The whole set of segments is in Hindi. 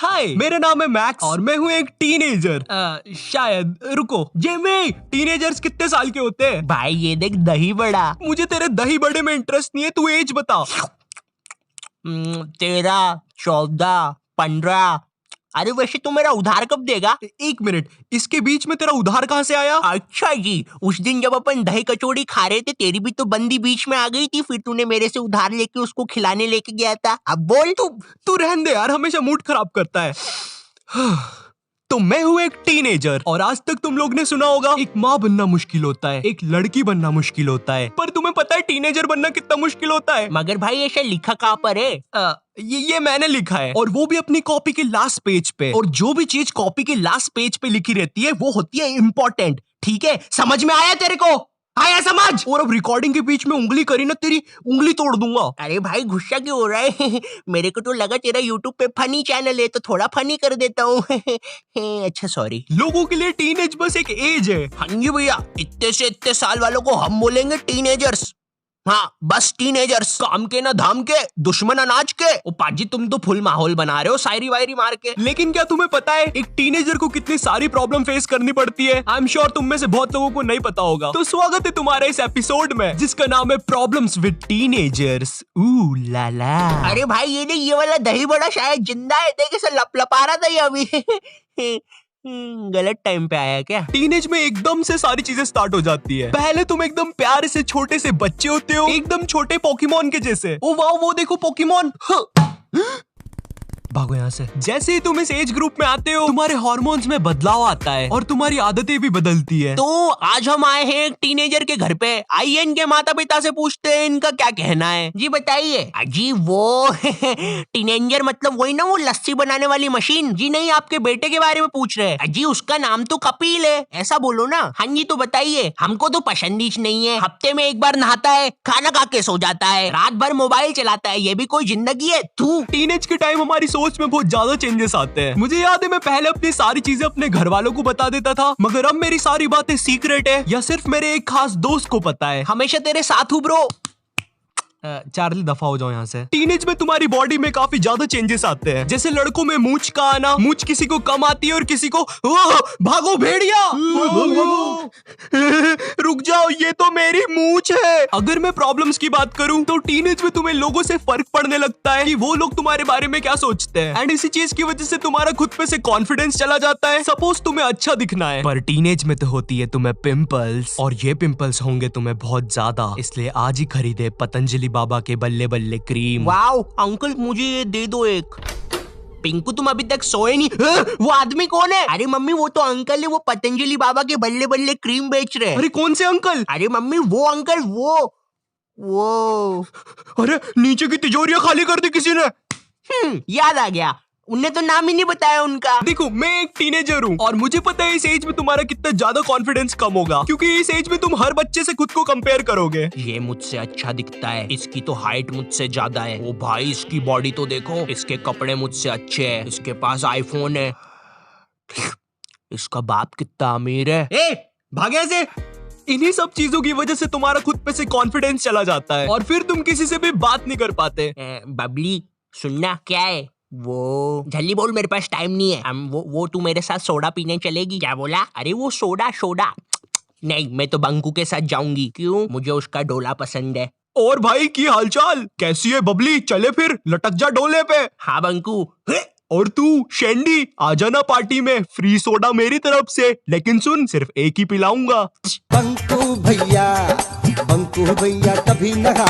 हाय, मेरा नाम है मैक्स और मैं हूँ एक टीनेजर। शायद रुको, जिमी, टीनेजर्स कितने साल के होते हैं? भाई ये देख दही बड़ा। मुझे तेरे दही बड़े में इंटरेस्ट नहीं है, तू एज बता। 13, 14, 15। अरे वैसे तू मेरा उधार कब देगा? एक मिनट, इसके बीच में तेरा उधार कहाँ से आया? अच्छा जी, उस दिन जब अपन दही कचौड़ी खा रहे थे, तेरी भी तो बंदी बीच में आ गई थी, फिर तूने मेरे से उधार लेके उसको खिलाने लेके गया था। अब बोल। तू रहने दे यार, हमेशा मूड खराब करता है। तो मैं हूँ एक टीनेजर और आज तक तुम लोग ने सुना होगा एक माँ बनना मुश्किल होता है, एक लड़की बनना मुश्किल होता है, पर तुम्हें पता है टीनेजर बनना कितना मुश्किल होता है? मगर भाई ऐसा लिखा कहाँ पर है? ये मैंने लिखा है, और वो भी अपनी कॉपी के लास्ट पेज पे। और जो भी चीज कॉपी के लास्ट पेज पे लिखी रहती है वो होती है इम्पोर्टेंट। ठीक है, समझ में आया तेरे को? आया समझ? और अब रिकॉर्डिंग के बीच में उंगली करी ना, तेरी उंगली तोड़ दूंगा। अरे भाई गुस्सा क्यों हो रहा है? मेरे को तो लगा तेरा यूट्यूब पे फनी चैनल है तो थोड़ा फनी कर देता हूँ। अच्छा सॉरी। लोगों के लिए टीनेज बस एक एज है। हाँ जी भैया, इतने से इतने साल वालों को हम बोलेंगे टीनेजर्स। हाँ बस टीनेजर्स, काम के ना धाम के, दुश्मन अनाज के। ओ पाजी तुम तो फुल माहौल बना रहे हो शायरी वायरी मार के। लेकिन क्या तुम्हें पता है एक टीनेजर को कितनी सारी प्रॉब्लम फेस करनी पड़ती है? आई एम श्योर तुम में से बहुत लोगों को नहीं पता होगा। तो स्वागत है तुम्हारे इस एपिसोड में जिसका नाम है प्रॉब्लम्स विद टीनेजर्स। ऊ ला ला। अरे भाई ये वाला दही बड़ा शायद जिंदा है, देख ऐसा लपलपा रहा था ये अभी। गलत टाइम पे आया क्या? टीनेज में एकदम से सारी चीजें स्टार्ट हो जाती है। पहले तुम एकदम प्यारे से छोटे से बच्चे होते हो, एकदम छोटे पोकेमॉन के जैसे। ओ वाह, वो देखो पोकेमॉन। भागो यहाँ से। जैसे ही तुम इस एज ग्रुप में आते हो तुम्हारे हार्मोन्स में बदलाव आता है और तुम्हारी आदतें भी बदलती है। तो आज हम आए हैं एक टीनेजर के घर पे। आइए इनके माता पिता से पूछते हैं इनका क्या कहना है। जी बताइए। जी वो टीनेजर मतलब वही ना, वो लस्सी बनाने वाली मशीन? जी नहीं, आपके बेटे के बारे में पूछ रहे हैं। जी उसका नाम तो कपिल है, ऐसा बोलो ना। हाँ जी तो बताइए। हमको तो पसंद ही नहीं है, हफ्ते में एक बार नहाता है, खाना खा के सो जाता है, रात भर मोबाइल चलाता है, ये भी कोई जिंदगी है? तू। टीनेज के टाइम हमारी सोच में बहुत ज्यादा चेंजेस आते हैं। मुझे याद है मैं पहले अपनी सारी चीजें अपने घर वालों को बता देता था, मगर अब मेरी सारी बातें सीक्रेट है या सिर्फ मेरे एक खास दोस्त को पता है। हमेशा तेरे साथ हूँ ब्रो। चार्ली दफा हो जाओ यहाँ से। टीनेज में तुम्हारी बॉडी में काफी ज्यादा चेंजेस आते हैं, जैसे लड़कों में मूंछ का आना। मूंछ किसी को कम आती है और किसी को भागो भेड़िया। रुक जाओ, ये तो मेरी मूंछ है। अगर मैं प्रॉब्लम्स की बात करूं तो टीनेज में तुम्हें लोगों से फर्क पड़ने लगता है कि वो लोग तुम्हारे बारे में क्या सोचते हैं, एंड इसी चीज की वजह से तुम्हारा खुद पे से कॉन्फिडेंस चला जाता है। सपोज तुम्हें अच्छा दिखना है, पर टीनेज में तो होती है तुम्हें पिंपल्स, और ये पिंपल्स होंगे तुम्हें बहुत ज्यादा। इसलिए आज ही खरीदे पतंजलि बाबा के बल्ले बल्ले क्रीम। वाओ अंकल, मुझे ये दे दो एक। पिंकू तुम अभी तक सोए नहीं? वो आदमी कौन है? अरे मम्मी वो तो अंकल है, वो पतंजलि बाबा के बल्ले बल्ले क्रीम बेच रहे हैं। अरे कौन से अंकल? अरे मम्मी वो अंकल, वो। अरे नीचे की तिजोरियां खाली कर दी किसी ने। याद आ गया, उन्हें तो नाम ही नहीं बताया उनका। देखो मैं एक टीनेजर हूँ और मुझे पता है इस एज में तुम्हारा कितना ज्यादा कॉन्फिडेंस कम होगा, क्योंकि इस एज में तुम हर बच्चे से खुद को कंपेयर करोगे। ये मुझसे अच्छा दिखता है, इसकी तो हाइट मुझसे ज्यादा है। ओ भाई इसकी बॉडी तो देखो, इसके कपड़े मुझसे अच्छे हैं, इसके पास आईफोन है, इसका बाप कितना अमीर है। भागे से। इन्हीं सब चीजों की वजह से तुम्हारा खुद पे से कॉन्फिडेंस चला जाता है और फिर तुम किसी से भी बात नहीं कर पाते। बबली सुनना, क्या है वो? जल्दी बोल, मेरे पास टाइम नहीं है। वो तू मेरे साथ सोडा पीने चलेगी? क्या बोला? अरे वो सोडा नहीं, मैं तो बंकू के साथ जाऊंगी। क्यों? मुझे उसका डोला पसंद है। और भाई की हालचाल कैसी है बबली? चले फिर, लटक जा डोले पे। हाँ बंकू। और तू शेंडी आ जाना पार्टी में, फ्री सोडा मेरी तरफ से, लेकिन सुन सिर्फ एक ही पिलाऊंगा। बंकू भैया कभी न।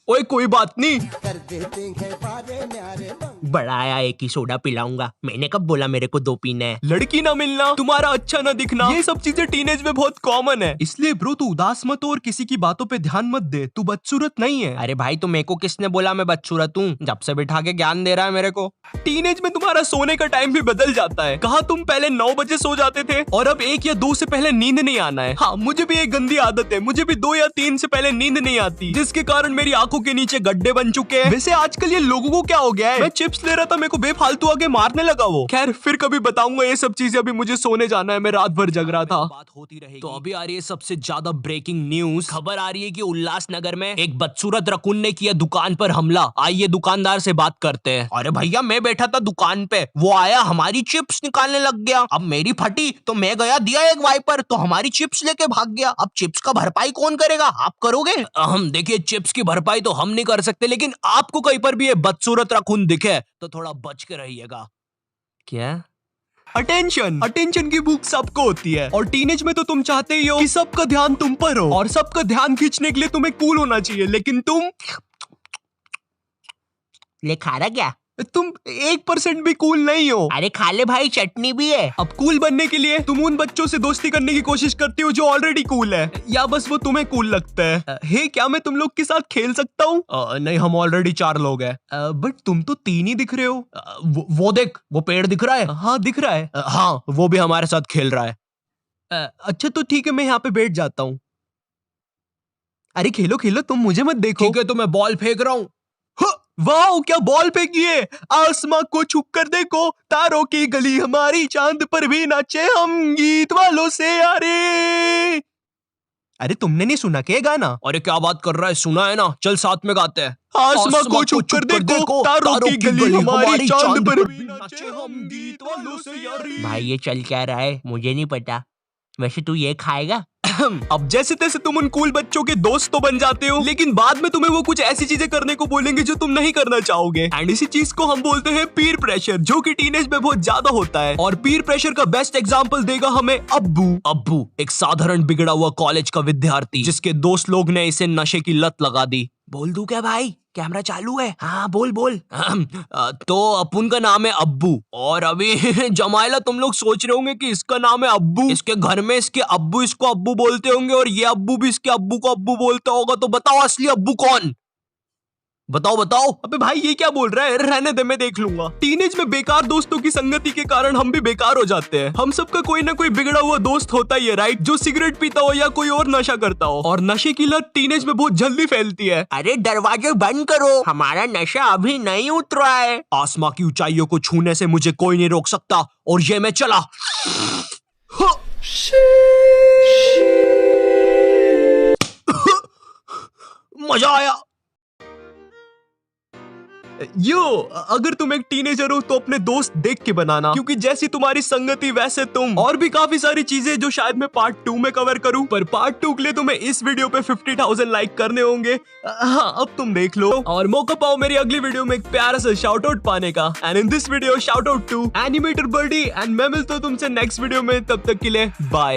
ओए कोई बात नहीं, कर देते हैं बारे न्यारे। बड़ा आया, एक ही सोडा पिलाऊंगा। मैंने कब बोला मेरे को 2 पीने हैं? लड़की ना मिलना, तुम्हारा अच्छा ना दिखना, ये सब चीजें टीनेज में बहुत कॉमन है। इसलिए ब्रो तू उदास मत हो और किसी की बातों पे ध्यान मत दे, तू बदसूरत नहीं है। अरे भाई तो मेरे को किसने बोला मैं बदसूरत हूँ? जब से बिठा के ज्ञान दे रहा है मेरे को। टीनेज में तुम्हारा सोने का टाइम भी बदल जाता है। कहा तुम पहले 9 बजे सो जाते थे और अब 1 या 2 से पहले नींद नहीं आना है। हाँ मुझे भी एक गंदी आदत है, मुझे भी 2 या 3 से पहले नींद नहीं आती, जिसके कारण मेरी आंखों आंखों के नीचे गड्ढे बन चुके हैं। वैसे आजकल ये लोगों को क्या हो गया है, मैं चिप्स ले रहा था, मेरे को बेफालतू आके मारने लगा वो। खैर फिर कभी बताऊंगा ये सब चीजें, अभी मुझे सोने जाना है, मैं रात भर जग रहा था। बात होती रहेगी। तो अभी आ रही है सबसे ज्यादा ब्रेकिंग न्यूज। खबर आ रही है कि उल्लासनगर में एक बदसूरत रकुन ने किया दुकान पर हमला। आइए दुकानदार से बात करते हैं। अरे भैया मैं बैठा था दुकान पे, वो आया हमारी चिप्स निकालने लग गया। अब मेरी फटी तो मैं गया दिया एक वाइपर, तो हमारी चिप्स लेके भाग गया। अब चिप्स का भरपाई कौन करेगा, आप करोगे? हम देखिए चिप्स की भरपाई तो हम नहीं कर सकते, लेकिन आपको कहीं पर भी ये बदसूरत रकुन दिखे तो थोड़ा बच के रहिएगा। क्या? अटेंशन, अटेंशन की भूख सबको होती है, और टीनेज में तो तुम चाहते ही हो कि सबका ध्यान तुम पर हो, और सबका ध्यान खींचने के लिए तुम्हें कूल होना चाहिए, लेकिन तुम ले खा रहा क्या? 1% भी कूल नहीं हो। अरे खा ले भाई, चटनी भी है। अब कूल बनने के लिए तुम उन बच्चों से दोस्ती करने की कोशिश करते हो जो ऑलरेडी कूल है, या बस वो तुम्हें कूल लगता है। हे क्या मैं तुम लोग के साथ खेल सकता हूँ? नहीं, हम ऑलरेडी 4 लोग हैं। बट तुम तो 3 ही दिख रहे हो। वो देख, वो पेड़ दिख रहा है। हाँ दिख रहा है। हाँ वो भी हमारे साथ खेल रहा है। अच्छा तो ठीक है, मैं यहाँ पे बैठ जाता हूँ। अरे खेलो खेलो, तुम मुझे मत देखो। ठीक है तो मैं बॉल फेंक रहा हूँ। वाह क्या बॉल फेंकी है, आसमां को छुप कर देखो, तारों की गली हमारी, चांद पर भी नाचे हम गीत वालों से यारे। अरे तुमने नहीं सुना क्या गाना? अरे क्या बात कर रहा है, सुना है ना, चल साथ में गाते हैं। आसमां को छुप कर देखो, तारों की गली हमारी, चांद पर भी नाचे हम गीत वालों से यारे। भाई ये चल क्या रहा है मुझे नहीं पता, वैसे तू ये खाएगा? अब जैसे तैसे तुम उन कूल बच्चों के दोस्त तो बन जाते हो, लेकिन बाद में तुम्हें वो कुछ ऐसी चीजें करने को बोलेंगे जो तुम नहीं करना चाहोगे। एंड इसी चीज को हम बोलते हैं पीर प्रेशर, जो कि टीनेज में बहुत ज्यादा होता है। और पीर प्रेशर का बेस्ट एग्जांपल देगा हमें अब्बू। अब्बू एक साधारण बिगड़ा हुआ कॉलेज का विद्यार्थी, जिसके दोस्त लोग ने इसे नशे की लत लगा दी। बोल दूं क्या भाई, कैमरा चालू है? हाँ बोल बोल। तो अपुन का नाम है अब्बू, और अभी जमाइला तुम लोग सोच रहे होंगे कि इसका नाम है अब्बू, इसके घर में इसके अब्बू इसको अब्बू बोलते होंगे, और ये अब्बू भी इसके अब्बू को अब्बू बोलता होगा। तो बताओ असली अब्बू कौन? बताओ बताओ। अबे भाई ये क्या बोल रहा है, रहने दे मैं देख लूंगा। टीनेज में बेकार दोस्तों की संगति के कारण हम भी बेकार हो जाते हैं। हम सबका कोई ना कोई बिगड़ा हुआ दोस्त होता ही है, राइट, जो सिगरेट पीता हो या कोई और नशा करता हो, और नशे की लत टीनेज में बहुत जल्दी फैलती है। अरे दरवाजे बंद करो, हमारा नशा अभी नहीं उतरा है। आसमां की ऊंचाइयों को छूने से मुझे कोई नहीं रोक सकता, और ये मैं चला। मजा आया। यो, अगर तुम एक टीनेजर हो तो अपने दोस्त देख के बनाना, क्योंकि जैसी तुम्हारी संगति वैसे तुम। और भी काफी सारी चीजें जो शायद मैं पार्ट 2 में कवर करूं, पर पार्ट 2 के लिए तुम्हें इस वीडियो पे 50,000 लाइक करने होंगे। हाँ अब तुम देख लो, और मौका पाओ मेरी अगली वीडियो में एक प्यारा सा शाउट आउट पाने का। And in this video shout out to animator Birdy, and मैं मिलता हूं तुमसे नेक्स्ट वीडियो में, तब तक के लिए बाय।